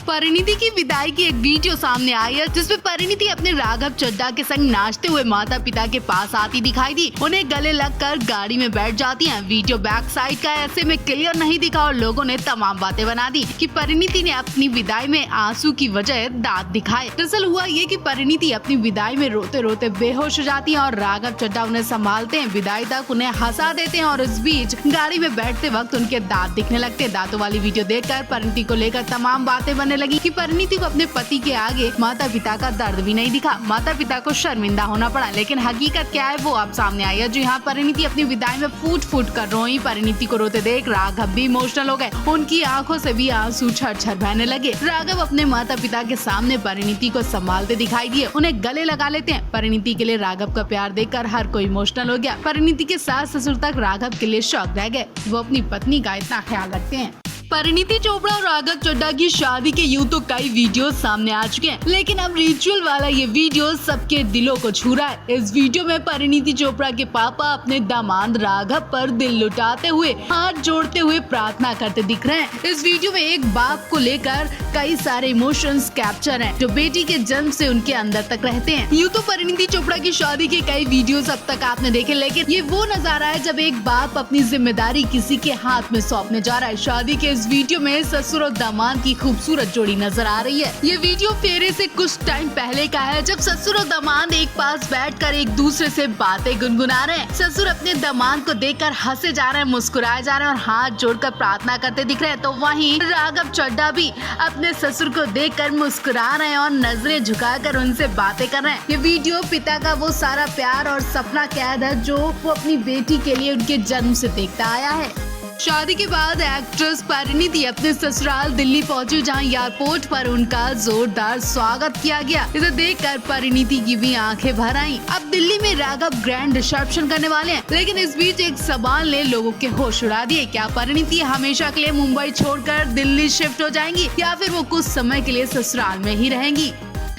परिणीति की विदाई की एक वीडियो सामने आई है जिसमें परिणीति अपने राघव चड्ढा के संग नाचते हुए माता पिता के पास आती दिखाई दी। उन्हें गले लगकर गाड़ी में बैठ जाती हैं। वीडियो बैक साइड का ऐसे में क्लियर नहीं दिखा और लोगों ने तमाम बातें बना दी कि परिणीति ने अपनी विदाई में आंसू की वजह दांत दिखाए। दरअसल हुआ ये कि परिणीति अपनी विदाई में रोते रोते बेहोश हो जाती है और राघव चड्ढा उन्हें संभालते हैं। विदाई तक उन्हें हंसा देते हैं और इस बीच गाड़ी में बैठते वक्त उनके दांत दिखने लगते हैं। दांतों वाली वीडियो देखकर परिणीति को लेकर तमाम बातें बनने लगी कि परिणीति को अपने पति के आगे माता पिता का दर्द भी नहीं दिखा, माता पिता को शर्मिंदा होना पड़ा। लेकिन हकीकत क्या है वो अब सामने आई है। जी हाँ, परिणीति अपनी विदाई में फूट फूट कर रोई। परिणीति को रोते देख राघव भी इमोशनल हो गए, उनकी आंखों से भी आंसू छर-छर बहने लगे। राघव अपने माता पिता के सामने परिणीति को संभालते दिखाई दिए, उन्हें गले लगा लेते हैं। परिणीति के लिए राघव का प्यार देखकर हर कोई इमोशनल हो गया। परिणीति के सास ससुर तक राघव के लिए शौक रह गए, वो अपनी पत्नी का इतना ख्याल रखते हैं। परिणीति चोपड़ा और राघव चड्ढा की शादी के यूं तो कई वीडियो सामने आ चुके हैं, लेकिन अब रिचुअल वाला ये वीडियो सबके दिलों को छू रहा है। इस वीडियो में परिणीति चोपड़ा के पापा अपने दामाद राघव पर दिल लुटाते हुए हाथ जोड़ते हुए प्रार्थना करते दिख रहे हैं। इस वीडियो में एक बाप को लेकर कई सारे इमोशंस कैप्चर हैं, जो बेटी के जन्म से उनके अंदर तक रहते हैं। यूं तो परिणीति चोपड़ा की शादी के कई वीडियोस अब तक आपने देखे, लेकिन ये वो नजारा है जब एक बाप अपनी जिम्मेदारी किसी के हाथ में सौंपने जा रहा है। शादी के इस वीडियो में ससुर और दामाद की खूबसूरत जोड़ी नजर आ रही है। ये वीडियो फेरे से कुछ टाइम पहले का है, जब ससुर और दामाद एक पास बैठकर एक दूसरे से बातें गुनगुना रहे हैं। ससुर अपने दामाद को देखकर हंसे जा रहे हैं, मुस्कुराए जा रहे हैं और हाथ जोड़कर प्रार्थना करते दिख रहे हैं। तो वहीं राघव चड्ढा भी अपने ससुर को देखकर मुस्कुरा रहे हैं और नजरें झुकाकर उनसे बातें कर रहे हैं। ये वीडियो पिता का वो सारा प्यार और सपना कैद है जो वो अपनी बेटी के लिए उनके जन्म से देखता आया है। शादी के बाद एक्ट्रेस परिणीति अपने ससुराल दिल्ली पहुंची, जहां एयरपोर्ट पर उनका जोरदार स्वागत किया गया। इसे देखकर परिणीति की भी आंखें भर आईं। अब दिल्ली में राघव ग्रैंड रिसेप्शन करने वाले हैं, लेकिन इस बीच एक सवाल ने लोगों के होश उड़ा दिए। क्या परिणीति हमेशा के लिए मुंबई छोड़कर दिल्ली शिफ्ट हो जाएंगी या फिर वो कुछ समय के लिए ससुराल में ही रहेंगी?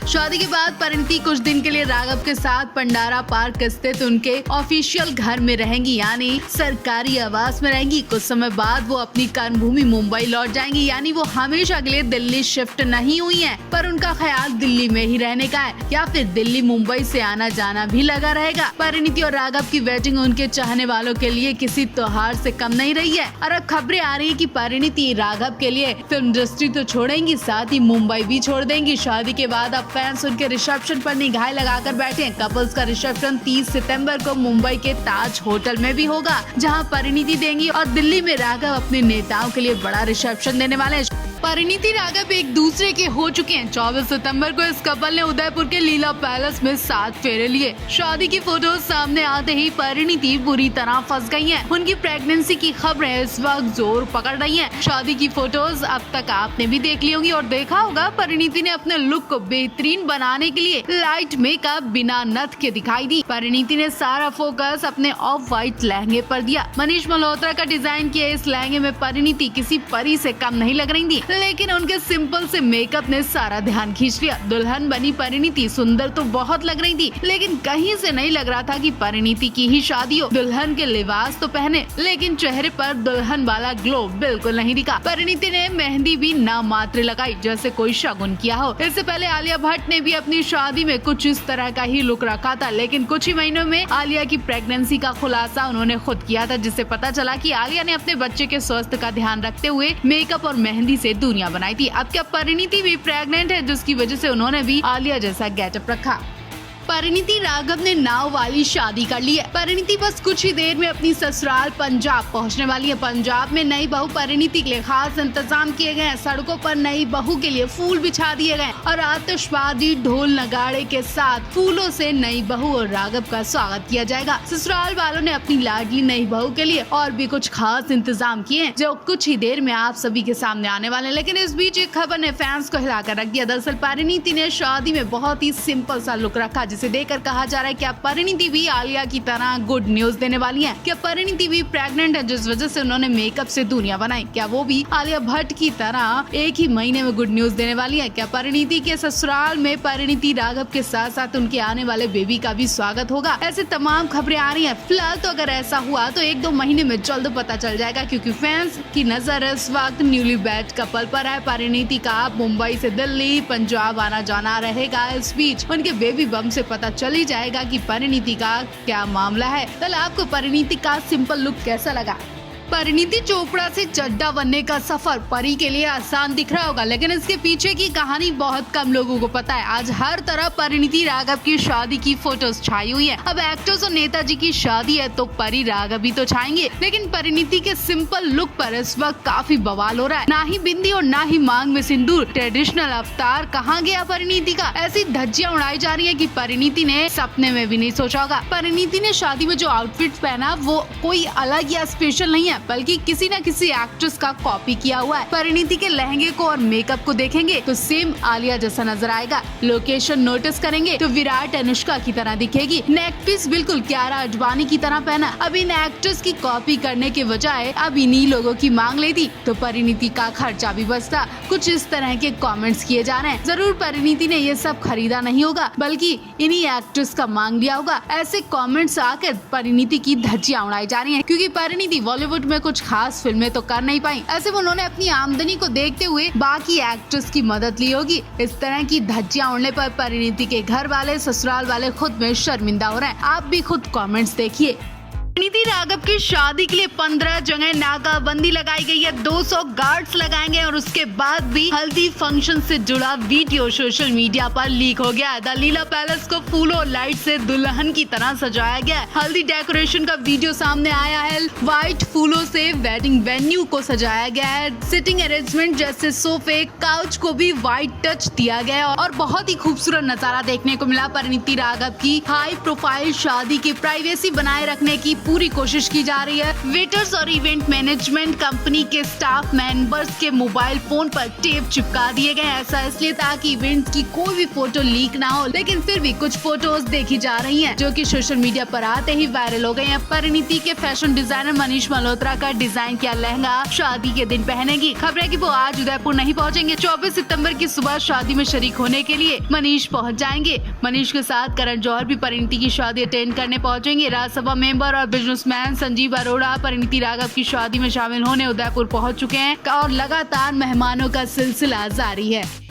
शादी के बाद परिणीति कुछ दिन के लिए राघव के साथ पंडारा पार्क स्थित उनके ऑफिशियल घर में रहेंगी, यानी सरकारी आवास में रहेंगी। कुछ समय बाद वो अपनी कर्मभूमि मुंबई लौट जाएंगी, यानी वो हमेशा के लिए दिल्ली शिफ्ट नहीं हुई हैं, पर उनका ख्याल दिल्ली में ही रहने का है, या फिर दिल्ली मुंबई से आना जाना भी लगा रहेगा। परिणीति और राघव की वेडिंग उनके चाहने वालों के लिए किसी त्योहार से कम नहीं रही है और अब खबरें आ रही है कि परिणीति राघव के लिए फिल्म इंडस्ट्री तो छोड़ेंगी, साथ ही मुंबई भी छोड़ देंगी। शादी के बाद अब फैंस उनके रिसेप्शन पर निगाहें लगाकर बैठे हैं। कपल्स का रिसेप्शन 30 सितंबर को मुंबई के ताज होटल में भी होगा, जहां परिणीति देंगी और दिल्ली में राघव अपने नेताओं के लिए बड़ा रिसेप्शन देने वाले हैं। परिणीति राघव एक दूसरे के हो चुके हैं। 24 सितंबर को इस कपल ने उदयपुर के लीला पैलेस में 7 फेरे लिए। शादी की फोटोज सामने आते ही परिणीति बुरी तरह फंस गई हैं। उनकी प्रेगनेंसी की खबरें इस वक्त जोर पकड़ रही हैं। शादी की फोटोज अब तक आपने भी देख ली होंगी और देखा होगा परिणीति ने अपने लुक को बेहतरीन बनाने के लिए लाइट मेकअप बिना नथ के दिखाई दी। परिणीति ने सारा फोकस अपने ऑफ व्हाइट लहंगे पर दिया। मनीष मल्होत्रा का डिजाइन किया इस लहंगे में परिणीति किसी परी से कम नहीं लग रही थी, लेकिन उनके सिंपल से मेकअप ने सारा ध्यान खींच लिया। दुल्हन बनी परिणीति सुंदर तो बहुत लग रही थी, लेकिन कहीं से नहीं लग रहा था कि परिणीति की ही शादी हो। दुल्हन के लिबास तो पहने, लेकिन चेहरे पर दुल्हन वाला ग्लो बिल्कुल नहीं दिखा। परिणीति ने मेहंदी भी नाम मात्र लगाई, जैसे कोई शगुन किया हो। इससे पहले आलिया भट्ट ने भी अपनी शादी में कुछ इस तरह का ही लुक रखा था, लेकिन कुछ ही महीनों में आलिया की प्रेगनेंसी का खुलासा उन्होंने खुद किया था, जिससे पता चला कि आलिया ने अपने बच्चे के स्वास्थ्य का ध्यान रखते हुए मेकअप और मेहंदी से दुनिया बनाई थी। अब क्या परिणीति भी प्रेग्नेंट है, जिसकी वजह से उन्होंने भी आलिया जैसा गेटअप रखा। परिणीति राघव ने नाव वाली शादी कर ली है। परिणीति बस कुछ ही देर में अपनी ससुराल पंजाब पहुंचने वाली है। पंजाब में नई बहू परिणीति के लिए खास इंतजाम किए गए हैं। सड़कों पर नई बहू के लिए फूल बिछा दिए गए और आतिशबाजी ढोल नगाड़े के साथ फूलों से नई बहू और राघव का स्वागत किया जाएगा। ससुराल वालों ने अपनी लाडली नई बहू के लिए और भी कुछ खास इंतजाम किए हैं, जो कुछ ही देर में आप सभी के सामने आने वाले हैं। लेकिन इस बीच एक खबर ने फैंस को हिलाकर रख दिया। दरअसल परिणीति ने शादी में बहुत ही सिंपल सा लुक रखा, जिसे देखकर कहा जा रहा है क्या परिणीति भी आलिया की तरह गुड न्यूज देने वाली है। क्या परिणीति भी प्रेग्नेंट है जिस वजह से उन्होंने मेकअप से दुनिया बनाई? क्या वो भी आलिया भट्ट की तरह एक ही महीने में गुड न्यूज देने वाली है? क्या परिणीति के ससुराल में परिणीति राघव के साथ साथ उनके आने वाले बेबी का भी स्वागत होगा? ऐसे तमाम खबरें आ रही हैं। फिलहाल तो अगर ऐसा हुआ तो 1-2 महीने में जल्द पता चल जाएगा, क्योंकि फैंस की नजर इस वक्त न्यूली बैड कपल पर है। परिणीति का मुंबई से दिल्ली पंजाब आना जाना रहेगा। इस बीच उनके बेबी बम से पता चल ही जाएगा कि परिणीति का क्या मामला है। कल आपको परिणीति का सिंपल लुक कैसा लगा? परिणीति चोपड़ा से चड्ढा बनने का सफर परी के लिए आसान दिख रहा होगा, लेकिन इसके पीछे की कहानी बहुत कम लोगों को पता है। आज हर तरफ परिणीति राघव की शादी की फोटोज छाई हुई है। अब एक्टर्स और नेताजी की शादी है तो परी राघव भी तो छाएंगे, लेकिन परिणीति के सिंपल लुक पर इस वक्त काफी बवाल हो रहा है। ना ही बिंदी और ना ही मांग में सिंदूर, ट्रेडिशनल अवतार कहाँ गया परिणीति का? ऐसी धज्जियां उड़ाई जा रही है कि परिणीति ने सपने में भी नहीं सोचा होगा। परिणीति ने शादी में जो आउटफिट पहना वो कोई अलग या स्पेशल नहीं है, बल्कि किसी न किसी एक्ट्रेस का कॉपी किया हुआ है। परिणीति के लहंगे को और मेकअप को देखेंगे तो सेम आलिया जैसा नजर आएगा। लोकेशन नोटिस करेंगे तो विराट अनुष्का की तरह दिखेगी। नेक पीस बिल्कुल कियारा आडवाणी की तरह पहना। अब इन एक्ट्रेस की कॉपी करने के बजाय अब इन्हीं लोगों की मांग लेती तो परिणीति का खर्चा भी बचता। कुछ इस तरह के कमेंट्स किए जा रहे हैं। जरूर परिणीति ने ये सब खरीदा नहीं होगा, बल्कि इन्हीं एक्ट्रेस का मांग लिया होगा। ऐसे कमेंट्स आकर परिणीति की धज्जियां उड़ाई जा रही हैं, क्योंकि परिणीति बॉलीवुड में कुछ खास फिल्में तो कर नहीं पाई। ऐसे में उन्होंने अपनी आमदनी को देखते हुए बाकी एक्ट्रेस की मदद ली होगी। इस तरह की धज्जियां उड़ने पर परिणीति के घर वाले ससुराल वाले खुद में शर्मिंदा हो रहे हैं। आप भी खुद कमेंट्स देखिए। परिणीति राघव की शादी के लिए 15 जगह नाकाबंदी लगाई गई है। 200 गार्ड्स लगाएंगे और उसके बाद भी हल्दी फंक्शन से जुड़ा वीडियो सोशल मीडिया पर लीक हो गया है। द लीला पैलेस को फूलों और लाइट से दुल्हन की तरह सजाया गया है। हल्दी डेकोरेशन का वीडियो सामने आया है। व्हाइट फूलों से वेडिंग वेन्यू को सजाया गया है। सिटिंग अरेंजमेंट जैसे सोफे, काउच को भी व्हाइट टच दिया गया है और बहुत ही खूबसूरत नजारा देखने को मिला। परिणीति राघव की हाई प्रोफाइल शादी की प्राइवेसी बनाए रखने की पूरी कोशिश की जा रही है। वेटर्स और इवेंट मैनेजमेंट कंपनी के स्टाफ मेंबर्स के मोबाइल फोन पर टेप चिपका दिए गए। ऐसा इसलिए ताकि इवेंट की कोई भी फोटो लीक ना हो, लेकिन फिर भी कुछ फोटोज देखी जा रही हैं, जो कि सोशल मीडिया पर आते ही वायरल हो गए हैं। परिणीति के फैशन डिजाइनर मनीष मल्होत्रा का डिजाइन किया लहंगा शादी के दिन पहनेगी। खबर है कि वो आज उदयपुर नहीं पहुंचेंगे। 24 सितंबर की सुबह शादी में शरीक होने के लिए मनीष पहुंच जाएंगे। मनीष के साथ करण जौहर भी परिणीति की शादी अटेंड करने पहुंचेंगे। राज्यसभा मेंबर और बिजनेसमैन संजीव अरोड़ा परिणीति राघव की शादी में शामिल होने उदयपुर पहुंच चुके हैं और लगातार मेहमानों का सिलसिला जारी है।